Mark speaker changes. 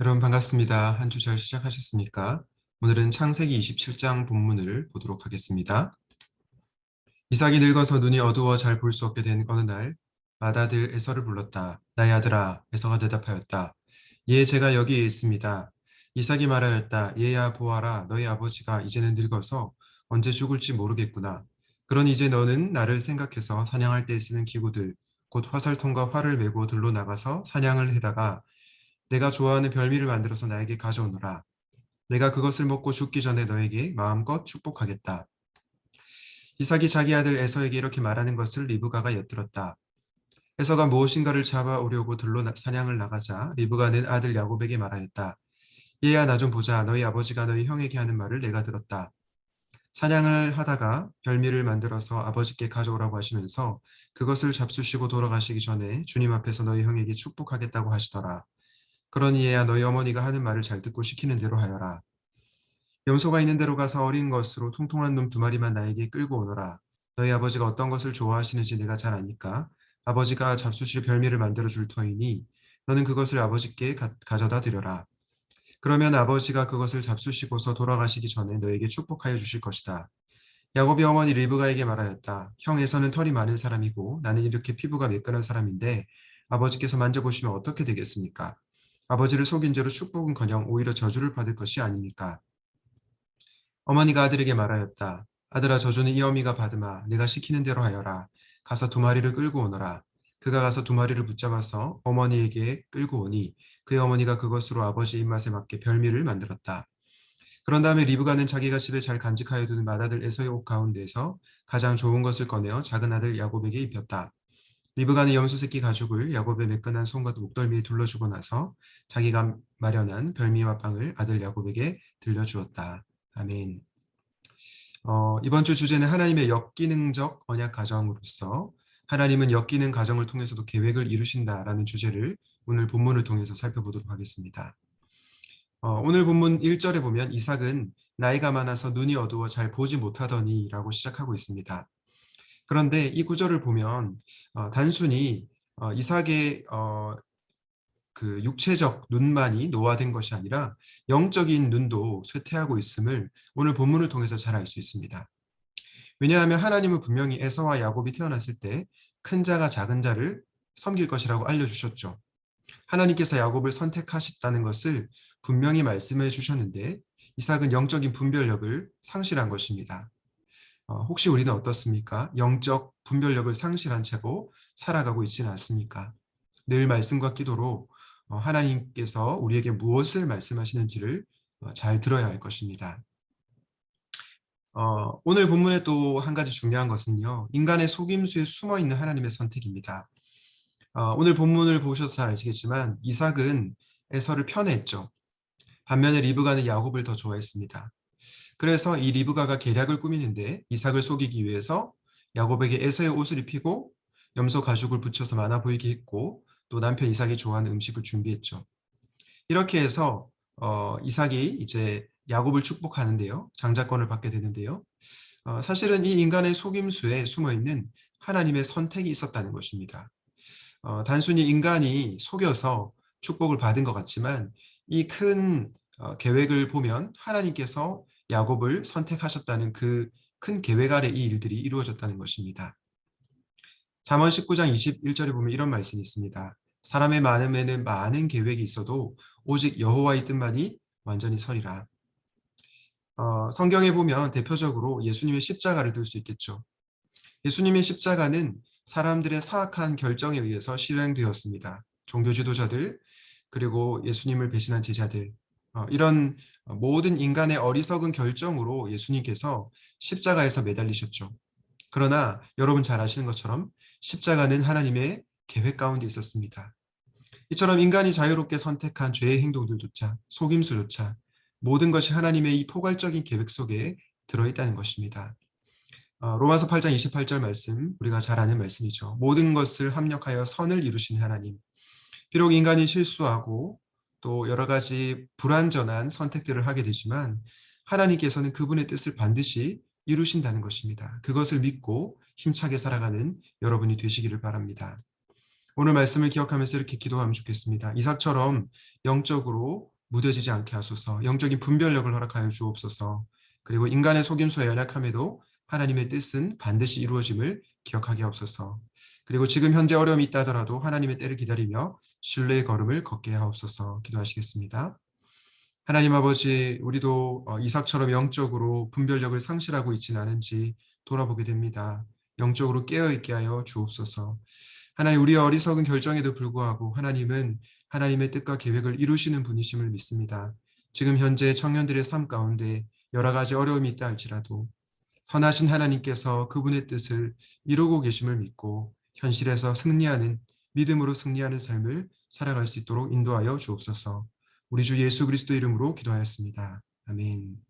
Speaker 1: 여러분 반갑습니다. 한 주 잘 시작하셨습니까? 오늘은 창세기 27장 본문을 보도록 하겠습니다. 이삭이 늙어서 눈이 어두워 잘 볼 수 없게 된 어느 날 맏아들 에서를 불렀다. 나의 아들아. 에서가 대답하였다. 예, 제가 여기에 있습니다. 이삭이 말하였다. 얘야 보아라. 너희 아버지가 이제는 늙어서 언제 죽을지 모르겠구나. 그러니 이제 너는 나를 생각해서 사냥할 때 쓰는 기구들 곧 화살통과 활을 메고 들로 나가서 사냥을 해다가 내가 좋아하는 별미를 만들어서 나에게 가져오너라. 내가 그것을 먹고 죽기 전에 너에게 마음껏 축복하겠다. 이삭이 자기 아들 에서에게 이렇게 말하는 것을 리브가가 엿들었다. 에서가 무엇인가를 잡아오려고 들로 사냥을 나가자 리브가는 아들 야곱에게 말하였다. 얘야 나 좀 보자. 너희 아버지가 너희 형에게 하는 말을 내가 들었다. 사냥을 하다가 별미를 만들어서 아버지께 가져오라고 하시면서 그것을 잡수시고 돌아가시기 전에 주님 앞에서 너희 형에게 축복하겠다고 하시더라. 그러니 얘야 너희 어머니가 하는 말을 잘 듣고 시키는 대로 하여라. 염소가 있는 데로 가서 어린 것으로 통통한 놈 두 마리만 나에게 끌고 오너라. 너희 아버지가 어떤 것을 좋아하시는지 내가 잘 아니까 아버지가 잡수실 별미를 만들어 줄 터이니 너는 그것을 아버지께 가져다 드려라. 그러면 아버지가 그것을 잡수시고서 돌아가시기 전에 너에게 축복하여 주실 것이다. 야곱이 어머니 리브가에게 말하였다. 형에서는 털이 많은 사람이고 나는 이렇게 피부가 매끈한 사람인데 아버지께서 만져보시면 어떻게 되겠습니까? 아버지를 속인 죄로 축복은커녕 오히려 저주를 받을 것이 아닙니까? 어머니가 아들에게 말하였다. 아들아 저주는 이 어미가 받으마 내가 시키는 대로 하여라. 가서 두 마리를 끌고 오너라. 그가 가서 두 마리를 붙잡아서 어머니에게 끌고 오니 그의 어머니가 그것으로 아버지 입맛에 맞게 별미를 만들었다. 그런 다음에 리브가는 자기가 집에 잘 간직하여 두는 맏아들 에서의 옷 가운데서 가장 좋은 것을 꺼내어 작은 아들 야곱에게 입혔다. 리브가는 염소 새끼 가죽을 야곱의 매끈한 손과 목덜미에 둘러주고 나서 자기가 마련한 별미와 빵을 아들 야곱에게 들려주었다. 아멘. 이번 주 주제는 하나님의 역기능적 언약 가정으로서 하나님은 역기능 가정을 통해서도 계획을 이루신다라는 주제를 오늘 본문을 통해서 살펴보도록 하겠습니다. 오늘 본문 1절에 보면 이삭은 나이가 많아서 눈이 어두워 잘 보지 못하더니 라고 시작하고 있습니다. 그런데 이 구절을 보면 단순히 이삭의 그 육체적 눈만이 노화된 것이 아니라 영적인 눈도 쇠퇴하고 있음을 오늘 본문을 통해서 잘 알 수 있습니다. 왜냐하면 하나님은 분명히 에서와 야곱이 태어났을 때 큰 자가 작은 자를 섬길 것이라고 알려주셨죠. 하나님께서 야곱을 선택하셨다는 것을 분명히 말씀해 주셨는데 이삭은 영적인 분별력을 상실한 것입니다. 혹시 우리는 어떻습니까? 영적 분별력을 상실한 채로 살아가고 있지는 않습니까? 늘 말씀과 기도로 하나님께서 우리에게 무엇을 말씀하시는지를 잘 들어야 할 것입니다. 오늘 본문의 또 한 가지 중요한 것은요. 인간의 속임수에 숨어있는 하나님의 선택입니다. 오늘 본문을 보셔서 잘 아시겠지만 이삭은 에서를 편애했죠. 반면에 리브가는 야곱을 더 좋아했습니다. 그래서 이 리브가가 계략을 꾸미는데 이삭을 속이기 위해서 야곱에게 에서의 옷을 입히고 염소 가죽을 붙여서 많아 보이게 했고 또 남편 이삭이 좋아하는 음식을 준비했죠. 이렇게 해서 이삭이 이제 야곱을 축복하는데요. 장자권을 받게 되는데요. 사실은 이 인간의 속임수에 숨어있는 하나님의 선택이 있었다는 것입니다. 단순히 인간이 속여서 축복을 받은 것 같지만 이 큰 계획을 보면 하나님께서 야곱을 선택하셨다는 그 큰 계획 아래 이 일들이 이루어졌다는 것입니다. 잠언 19장 21절에 보면 이런 말씀이 있습니다. 사람의 마음에는 많은 계획이 있어도 오직 여호와의 뜻만이 완전히 서리라. 성경에 보면 대표적으로 예수님의 십자가를 들 수 있겠죠. 예수님의 십자가는 사람들의 사악한 결정에 의해서 실행되었습니다. 종교 지도자들 그리고 예수님을 배신한 제자들 이런 모든 인간의 어리석은 결정으로 예수님께서 십자가에서 매달리셨죠. 그러나 여러분 잘 아시는 것처럼 십자가는 하나님의 계획 가운데 있었습니다. 이처럼 인간이 자유롭게 선택한 죄의 행동들조차 속임수조차 모든 것이 하나님의 이 포괄적인 계획 속에 들어있다는 것입니다. 로마서 8장 28절 말씀 우리가 잘 아는 말씀이죠. 모든 것을 합력하여 선을 이루신 하나님. 비록 인간이 실수하고 또 여러 가지 불완전한 선택들을 하게 되지만 하나님께서는 그분의 뜻을 반드시 이루신다는 것입니다. 그것을 믿고 힘차게 살아가는 여러분이 되시기를 바랍니다. 오늘 말씀을 기억하면서 이렇게 기도하면 좋겠습니다. 이삭처럼 영적으로 무뎌지지 않게 하소서. 영적인 분별력을 허락하여 주옵소서. 그리고 인간의 속임수와 연약함에도 하나님의 뜻은 반드시 이루어짐을 기억하게 하옵소서. 그리고 지금 현재 어려움이 있다 하더라도 하나님의 때를 기다리며 신뢰의 걸음을 걷게 하옵소서. 기도하시겠습니다. 하나님 아버지, 우리도 이삭처럼 영적으로 분별력을 상실하고 있지는 않은지 돌아보게 됩니다. 영적으로 깨어있게 하여 주옵소서. 하나님, 우리의 어리석은 결정에도 불구하고 하나님은 하나님의 뜻과 계획을 이루시는 분이심을 믿습니다. 지금 현재 청년들의 삶 가운데 여러 가지 어려움이 있다 할지라도 선하신 하나님께서 그분의 뜻을 이루고 계심을 믿고 현실에서 승리하는, 믿음으로 승리하는 삶을 살아갈 수 있도록 인도하여 주옵소서. 우리 주 예수 그리스도 이름으로 기도하였습니다. 아멘.